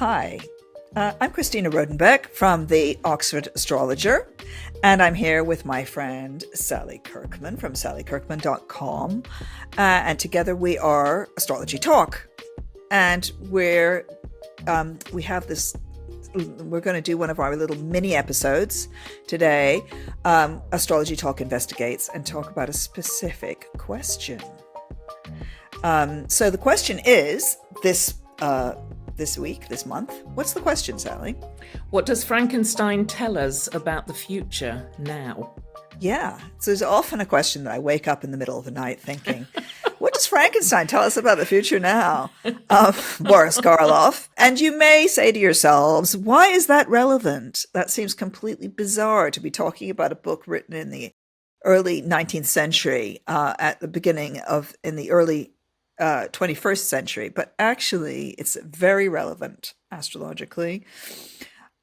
Hi, I'm Christina Rodenbeck from the Oxford Astrologer, and I'm here with my friend Sally Kirkman from sallykirkman.com, and together we are Astrology Talk, and we have this. We're going to do one of our little mini episodes today, Astrology Talk Investigates, and talk about a specific question. So the question is this month. What's the question, Sally? What does Frankenstein tell us about the future now? Yeah, so there's often a question that I wake up in the middle of the night thinking, what does Frankenstein tell us about the future now? Boris Karloff. And you may say to yourselves, why is that relevant? That seems completely bizarre to be talking about a book written in the early 19th century, in the early 21st century, but actually it's very relevant astrologically.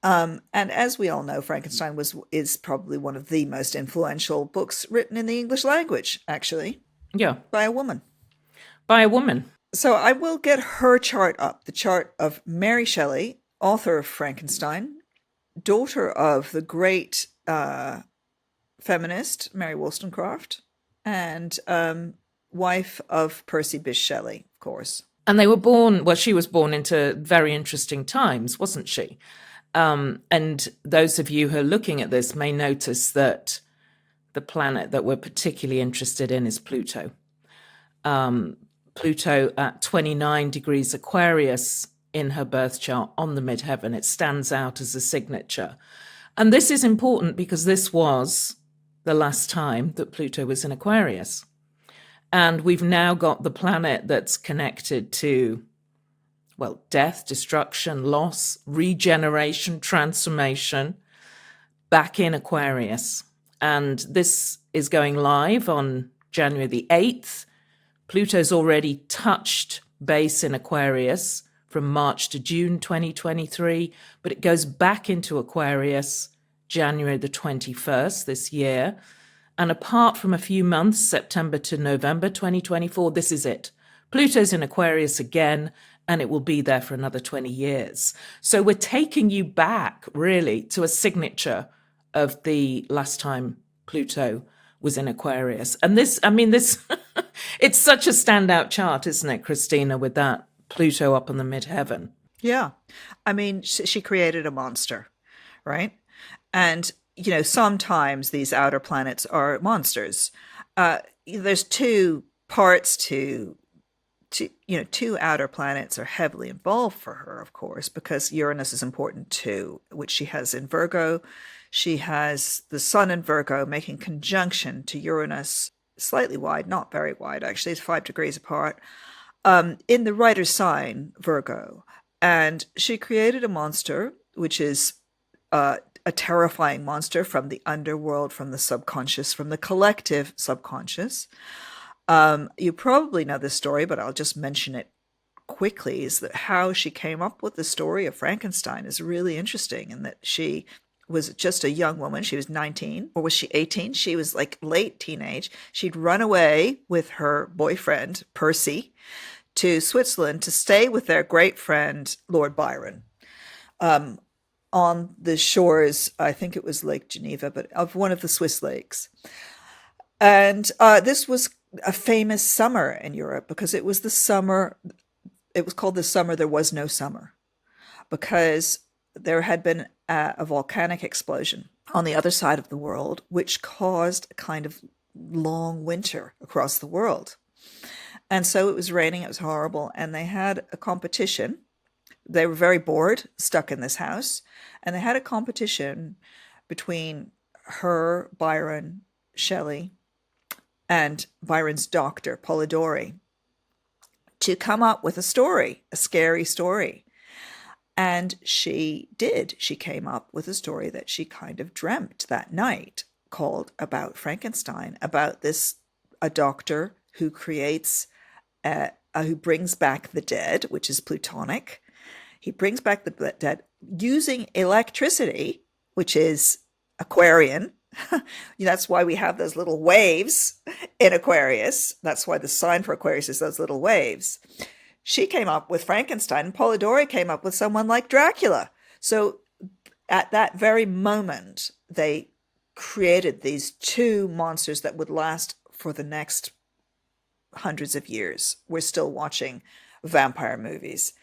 And as we all know, Frankenstein is probably one of the most influential books written in the English language, actually. Yeah. By a woman. By a woman. So I will get her chart up, the chart of Mary Shelley, author of Frankenstein, daughter of the great feminist Mary Wollstonecraft, and wife of Percy Bysshe Shelley, of course. And she was born into very interesting times, wasn't she? And those of you who are looking at this may notice that the planet that we're particularly interested in is Pluto. Pluto at 29 degrees Aquarius in her birth chart on the midheaven. It stands out as a signature. And this is important because this was the last time that Pluto was in Aquarius. And we've now got the planet that's connected to, well, death, destruction, loss, regeneration, transformation, back in Aquarius. And this is going live on January the 8th. Pluto's already touched base in Aquarius from March to June 2023, but it goes back into Aquarius January the 21st this year. And apart from a few months, September to November 2024, this is it. Pluto's in Aquarius again, and it will be there for another 20 years. So we're taking you back, really, to a signature of the last time Pluto was in Aquarius. And this, it's such a standout chart, isn't it, Christina, with that Pluto up in the midheaven? Yeah. I mean, she created a monster, right? And sometimes these outer planets are monsters. There's two parts to two outer planets are heavily involved for her, of course, because Uranus is important too, which she has in Virgo. She has the sun in Virgo making conjunction to Uranus, slightly wide, not very wide, actually, it's 5 degrees apart, in the writer's sign, Virgo. And she created a monster, which is a terrifying monster from the underworld, from the subconscious, from the collective subconscious. You probably know this story, but I'll just mention it quickly, is that how she came up with the story of Frankenstein is really interesting, and that she was just a young woman. She was 19, or was she 18? She was like late teenage. She'd run away with her boyfriend, Percy, to Switzerland to stay with their great friend, Lord Byron. On the shores, I think it was Lake Geneva, but of one of the Swiss lakes. And this was a famous summer in Europe because it was the summer, it was called the summer there was no summer, because there had been a volcanic explosion on the other side of the world, which caused a kind of long winter across the world. And so it was raining, it was horrible, and they had a competition. They were very bored, stuck in this house, and they had a competition between her, Byron, Shelley, and Byron's doctor, Polidori, to come up with a story, a scary story. And she did. She came up with a story that she kind of dreamt that night, called about Frankenstein, about a doctor who creates, who brings back the dead, which is Plutonic. He brings back the dead using electricity, which is Aquarian. That's why we have those little waves in Aquarius. That's why the sign for Aquarius is those little waves. she came up with Frankenstein, and Polidori came up with someone like Dracula. So at that very moment, they created these two monsters that would last for the next hundreds of years. We're still watching vampire movies.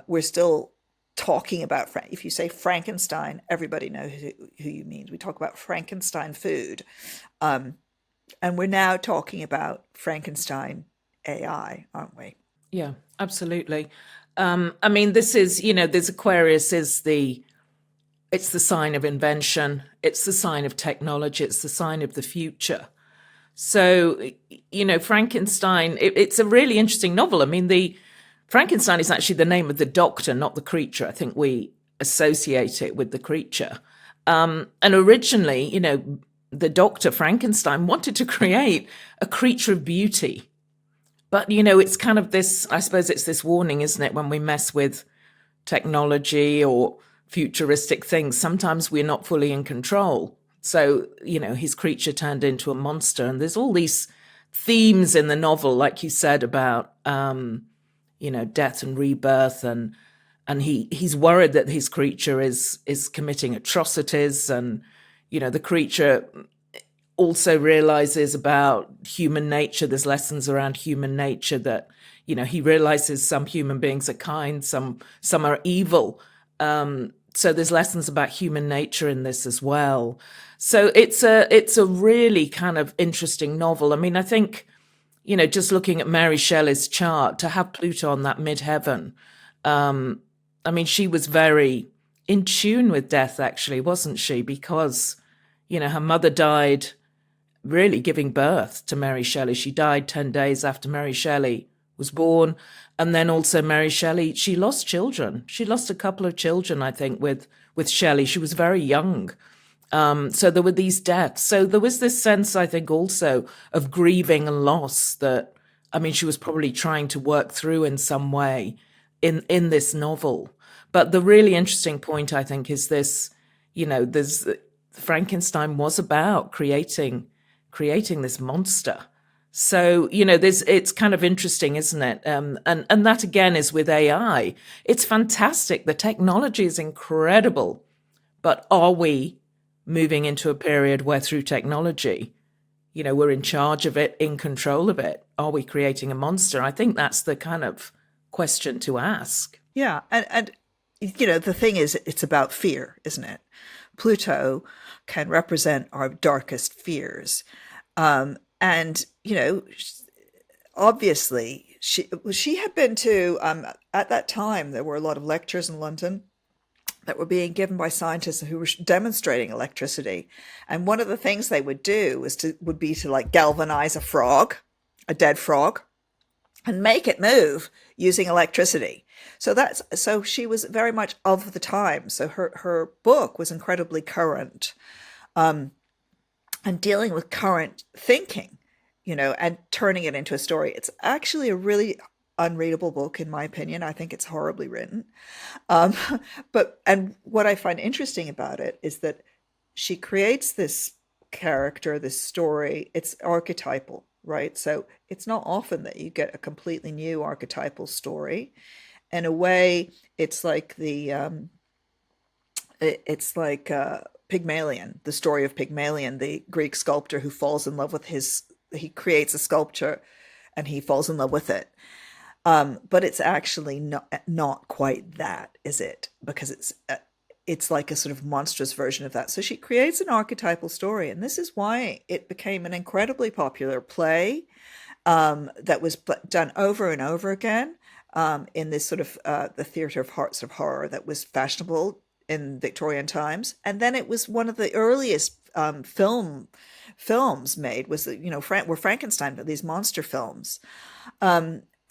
We're still talking about, if you say Frankenstein, everybody knows who you mean. We talk about Frankenstein food. Um, and we're now talking about Frankenstein AI, aren't we? Yeah, absolutely. I mean, this is, this Aquarius is it's the sign of invention. It's the sign of technology. It's the sign of the future. So, Frankenstein, it's a really interesting novel. I mean, Frankenstein is actually the name of the doctor, not the creature. I think we associate it with the creature. And originally, the doctor Frankenstein wanted to create a creature of beauty. But, it's kind of this, I suppose it's this warning, isn't it? When we mess with technology or futuristic things, sometimes we're not fully in control. So, his creature turned into a monster. And there's all these themes in the novel, like you said, about, death and rebirth. And he's worried that his creature is committing atrocities. And, the creature also realizes about human nature. There's lessons around human nature that, he realizes some human beings are kind, some are evil. So there's lessons about human nature in this as well. So it's a really kind of interesting novel. I mean, I think, just looking at Mary Shelley's chart, to have Pluto on that midheaven, I mean, she was very in tune with death, actually, wasn't she? Because, her mother died really giving birth to Mary Shelley. She died 10 days after Mary Shelley was born. And then also Mary Shelley, she lost children. She lost a couple of children, I think, with Shelley. She was very young. So there were these deaths. So there was this sense, I think, also of grieving and loss that, I mean, she was probably trying to work through in some way in this novel. But the really interesting point, I think, is this, Frankenstein was about creating this monster. So, it's kind of interesting, isn't it? And that again is with AI. It's fantastic. The technology is incredible. But are we moving into a period where through technology, we're in charge of it, in control of it? Are we creating a monster? I think that's the kind of question to ask. Yeah. And the thing is, it's about fear, isn't it? Pluto can represent our darkest fears. And, obviously, she had been to, at that time, there were a lot of lectures in London that were being given by scientists who were demonstrating electricity. And one of the things they would do would be to like galvanize a dead frog, and make it move using electricity. So she was very much of the time. So her book was incredibly current. And dealing with current thinking, and turning it into a story. It's actually a really unreadable book, in my opinion. I think it's horribly written. And what I find interesting about it is that she creates this character, this story. It's archetypal, right? So it's not often that you get a completely new archetypal story. In a way, it's like Pygmalion, the story of Pygmalion, the Greek sculptor who falls in love with he creates a sculpture and he falls in love with it. But it's actually not quite that, is it? Because it's like a sort of monstrous version of that. So she creates an archetypal story, and this is why it became an incredibly popular play that was done over and over again in this sort of the theatre of horror that was fashionable in Victorian times. And then it was one of the earliest films made was, were Frankenstein, but these monster films,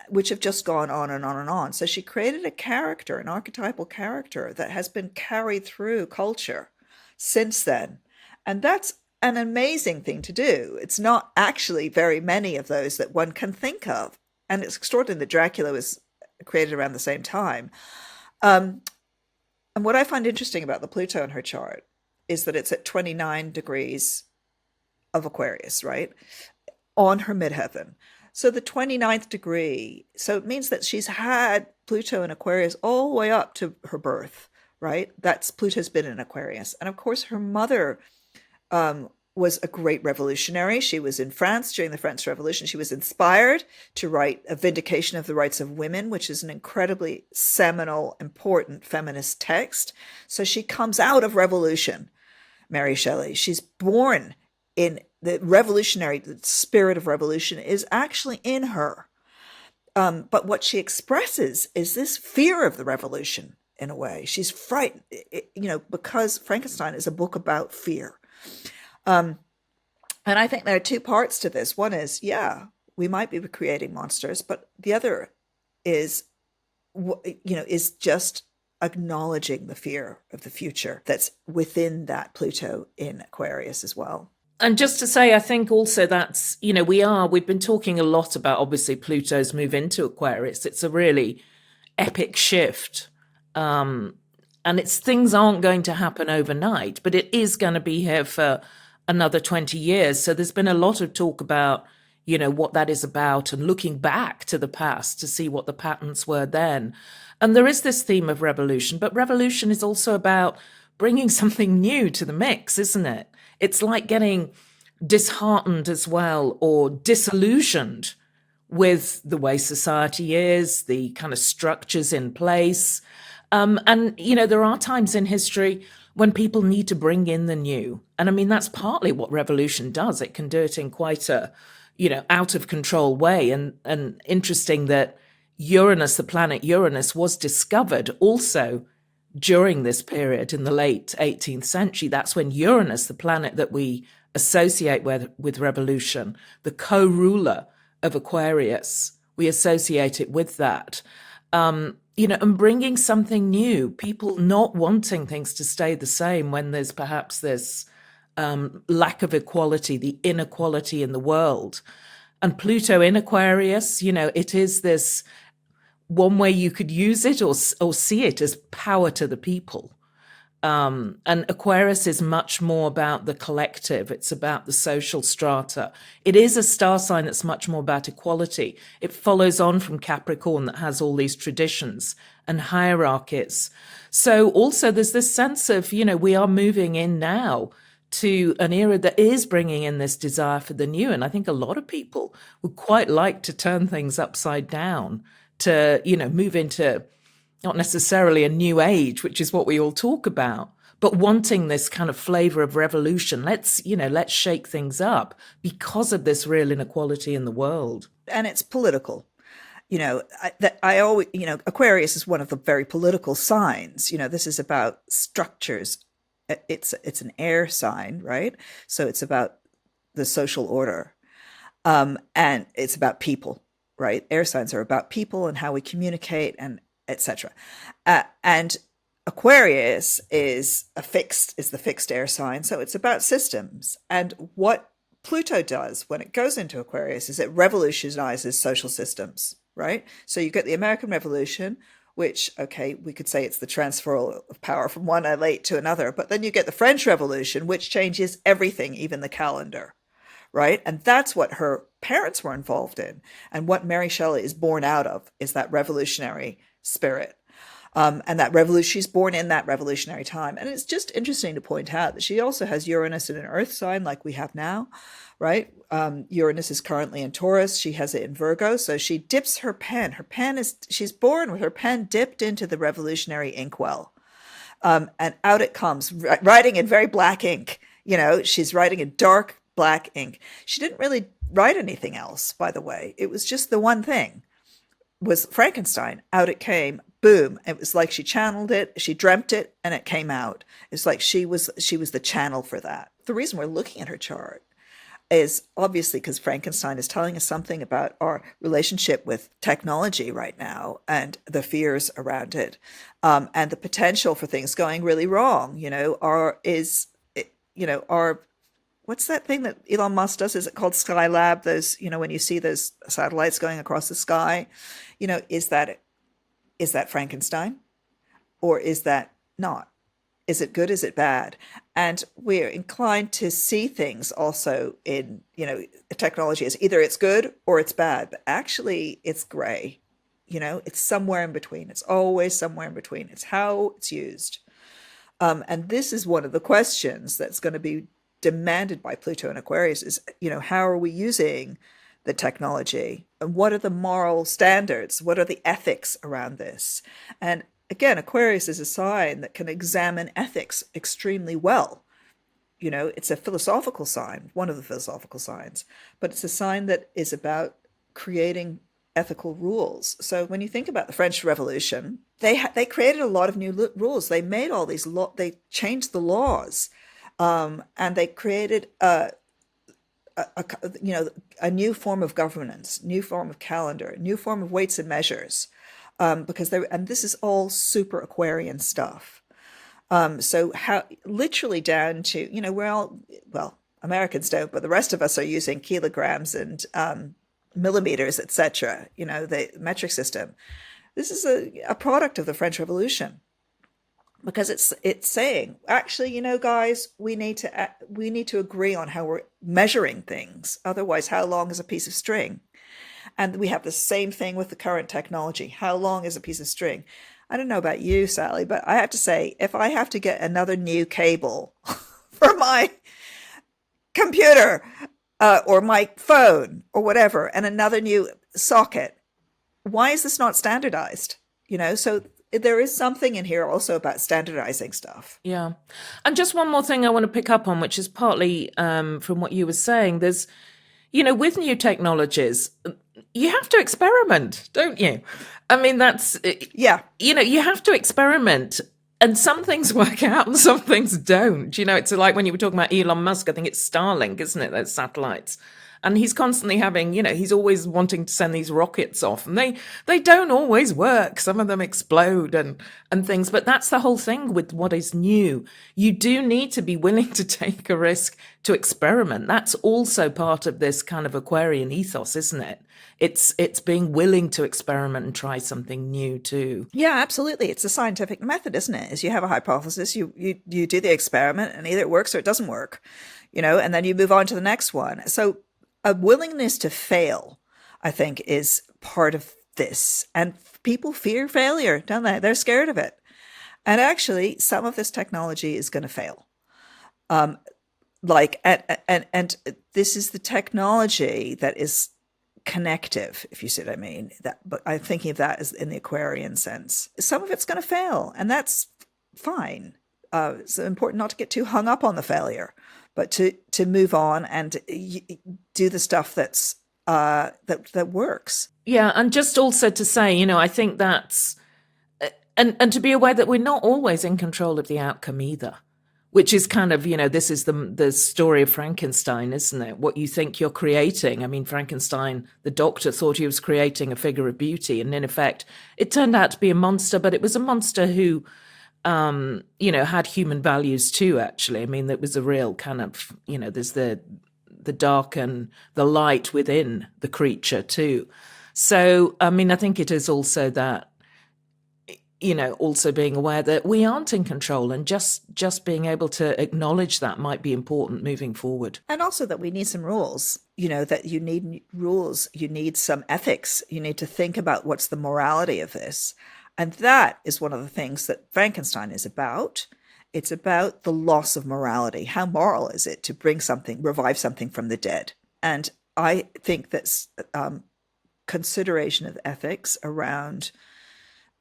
which have just gone on and on and on. So she created a character, an archetypal character that has been carried through culture since then. And that's an amazing thing to do. It's not actually very many of those that one can think of. And it's extraordinary that Dracula was created around the same time. And what I find interesting about the Pluto in her chart is that it's at 29 degrees of Aquarius, right? On her midheaven. So the 29th degree, so it means that she's had Pluto in Aquarius all the way up to her birth, right? That's Pluto's been in Aquarius. And of course, her mother was a great revolutionary. She was in France during the French Revolution. She was inspired to write A Vindication of the Rights of Women, which is an incredibly seminal, important feminist text. So she comes out of revolution, Mary Shelley. She's born in the revolutionary, the spirit of revolution is actually in her. But what she expresses is this fear of the revolution in a way. She's frightened, because Frankenstein is a book about fear. And I think there are two parts to this. One is, yeah, we might be creating monsters, but the other is, is just acknowledging the fear of the future that's within that Pluto in Aquarius as well. And just to say, I think also that's, we've been talking a lot about obviously Pluto's move into Aquarius. It's a really epic shift. And things aren't going to happen overnight, but it is going to be here for another 20 years. So there's been a lot of talk about, what that is about and looking back to the past to see what the patterns were then. And there is this theme of revolution, but revolution is also about bringing something new to the mix, isn't it? It's like getting disheartened as well, or disillusioned with the way society is, the kind of structures in place. And, there are times in history when people need to bring in the new. And I mean, that's partly what revolution does. It can do it in quite a, out of control way. And interesting that Uranus, the planet Uranus, was discovered also during this period in the late 18th century. That's when Uranus, the planet that we associate with revolution, the co-ruler of Aquarius, we associate it with that. And bringing something new, people not wanting things to stay the same when there's perhaps this lack of equality, the inequality in the world. And Pluto in Aquarius, it is this one way you could use it or see it as power to the people. And Aquarius is much more about the collective. It's about the social strata. It is a star sign that's much more about equality. It follows on from Capricorn that has all these traditions and hierarchies. So also there's this sense of, we are moving in now to an era that is bringing in this desire for the new. And I think a lot of people would quite like to turn things upside down, to, move into not necessarily a new age, which is what we all talk about, but wanting this kind of flavor of revolution. Let's shake things up because of this real inequality in the world. And it's political. I always, Aquarius is one of the very political signs. This is about structures. It's an air sign, right? So it's about the social order. And it's about people, right? Air signs are about people and how we communicate and etc. And Aquarius is the fixed air sign. So it's about systems. And what Pluto does when it goes into Aquarius is it revolutionizes social systems, right? So you get the American Revolution, which, okay, we could say it's the transfer of power from one elite to another. But then you get the French Revolution, which changes everything, even the calendar, right? And that's what her parents were involved in. And what Mary Shelley is born out of is that revolutionary spirit. And that she's born in that revolutionary time. And it's just interesting to point out that she also has Uranus in an earth sign like we have now, right? Uranus is currently in Taurus. She has it in Virgo. So she dips her pen. She's born with her pen dipped into the revolutionary inkwell. And out it comes, writing in very black ink. She's writing in dark black ink. She didn't really write anything else, by the way. It was just the one thing. Was Frankenstein. Out it came, boom. It was like she channeled it, she dreamt it, and it came out. It's like she was the channel for that. The reason we're looking at her chart is obviously because Frankenstein is telling us something about our relationship with technology right now and the fears around it, and the potential for things going really wrong. What's that thing that Elon Musk does? Is it called Skylab? Those, when you see those satellites going across the sky, is that Frankenstein, or is that not? Is it good? Is it bad? And we're inclined to see things also in, technology as either it's good or it's bad, but actually it's gray. It's somewhere in between. It's always somewhere in between. It's how it's used. And this is one of the questions that's going to be demanded by Pluto and Aquarius is, how are we using the technology? And what are the moral standards? What are the ethics around this? And again, Aquarius is a sign that can examine ethics extremely well. It's a philosophical sign, one of the philosophical signs, but it's a sign that is about creating ethical rules. So when you think about the French Revolution, they created a lot of new rules. They made all these they changed the laws, and they created a new form of governance, new form of calendar, new form of weights and measures, because this is all super Aquarian stuff. So how literally down to, Americans don't, but the rest of us are using kilograms and millimeters, etc., the metric system. This is a product of the French Revolution, because it's saying, actually, guys, we need to agree on how we're measuring things. Otherwise, how long is a piece of string? And we have the same thing with the current technology. How long is a piece of string? I don't know about you, Sally, but I have to say, if I have to get another new cable for my computer or my phone or whatever, and another new socket, why is this not standardized? So there is something in here also about standardizing stuff. Yeah. And just one more thing I want to pick up on, which is partly from what you were saying. There's, with new technologies, you have to experiment, don't you? I mean, yeah. You have to experiment, and some things work out and some things don't. It's like when you were talking about Elon Musk, I think it's Starlink, isn't it? Those satellites. And he's constantly having, he's always wanting to send these rockets off, and they don't always work. Some of them explode and things. But that's the whole thing with what is new. You do need to be willing to take a risk to experiment. That's also part of this kind of Aquarian ethos, isn't it? It's being willing to experiment and try something new too. Yeah, absolutely. It's a scientific method, isn't it? Is you have a hypothesis, you do the experiment, and either it works or it doesn't work, and then you move on to the next one. So a willingness to fail, I think, is part of this. And people fear failure, don't they? They're scared of it. And actually, some of this technology is going to fail. And this is the technology that is connective, if you see what I mean. But I'm thinking of that as in the Aquarian sense. Some of it's going to fail, and that's fine. It's important not to get too hung up on the failure, but to move on and do the stuff that's that works. Yeah, and just also to say, I think that's and to be aware that we're not always in control of the outcome either, which is kind of, this is the story of Frankenstein, isn't it? What you think you're creating. I mean, Frankenstein, the doctor thought he was creating a figure of beauty, and in effect, it turned out to be a monster, but it was a monster who had human values too, actually. I mean, it was a real kind of, there's the dark and the light within the creature too. So, I mean, I think it is also that, also being aware that we aren't in control, and just being able to acknowledge that might be important moving forward. And also that we need some rules, that you need rules, you need some ethics, you need to think about what's the morality of this. And that is one of the things that Frankenstein is about. It's about the loss of morality. How moral is it to revive something from the dead? And I think that consideration of ethics around,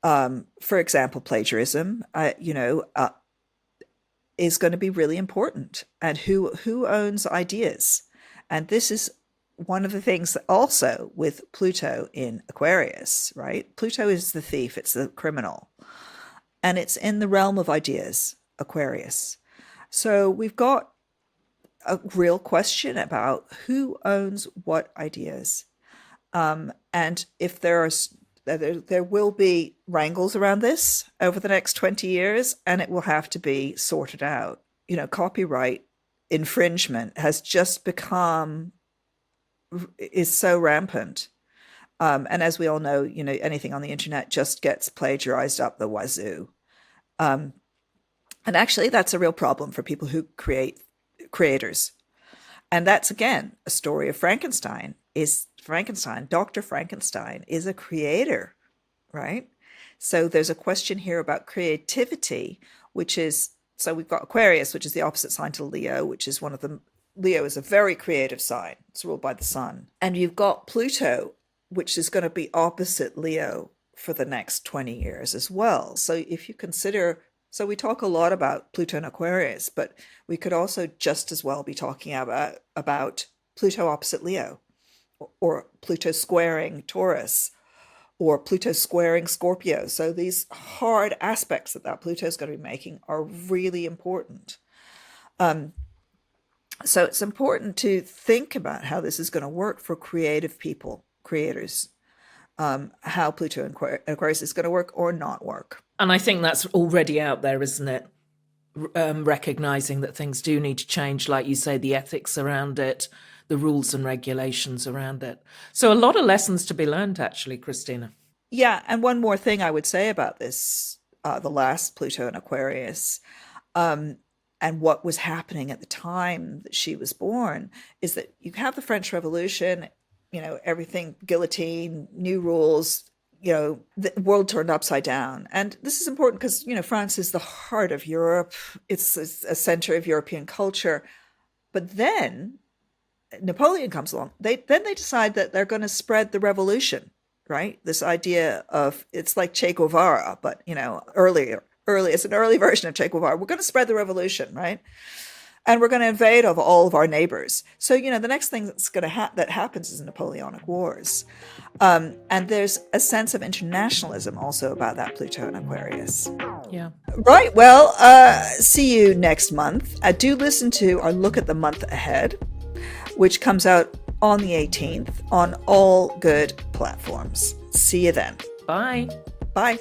for example, plagiarism, is going to be really important. And who owns ideas? And this is one of the things that also with Pluto in Aquarius, right? Pluto is the thief, it's the criminal. And it's in the realm of ideas, Aquarius. So we've got a real question about who owns what ideas. And if there will be wrangles around this over the next 20 years, and it will have to be sorted out. Copyright infringement has just is so rampant. And as we all know, anything on the internet just gets plagiarized up the wazoo. And actually, that's a real problem for people who create creators. And that's, again, a story of Frankenstein. Dr. Frankenstein is a creator, right? So there's a question here about creativity, which is, so we've got Aquarius, which is the opposite sign to Leo, which is one of them. Leo is a very creative sign. It's ruled by the sun. And you've got Pluto, which is going to be opposite Leo for the next 20 years as well. So if you consider, so we talk a lot about Pluto and Aquarius, but we could also just as well be talking about Pluto opposite Leo, or Pluto squaring Taurus, or Pluto squaring Scorpio. So these hard aspects that Pluto is going to be making are really important. So it's important to think about how this is going to work for creative people, creators, how Pluto and Aquarius is going to work or not work. And I think that's already out there, isn't it? Recognizing that things do need to change, like you say, the ethics around it, the rules and regulations around it. So a lot of lessons to be learned, actually, Christina. Yeah, and one more thing I would say about this, the last Pluto and Aquarius, and what was happening at the time that she was born, is that you have the French Revolution, everything, guillotine, new rules, the world turned upside down. And this is important because, France is the heart of Europe. It's a center of European culture. But then Napoleon comes along. Then they decide that they're going to spread the revolution, right? This idea of, it's like Che Guevara, but, it's an early version of Che Guevara. We're going to spread the revolution, right? And we're going to invade of all of our neighbors. So, the next thing that happens is Napoleonic Wars. And there's a sense of internationalism also about that Pluto and Aquarius. Yeah. Right. Well, see you next month. Do listen to our look at the month ahead, which comes out on the 18th on all good platforms. See you then. Bye. Bye.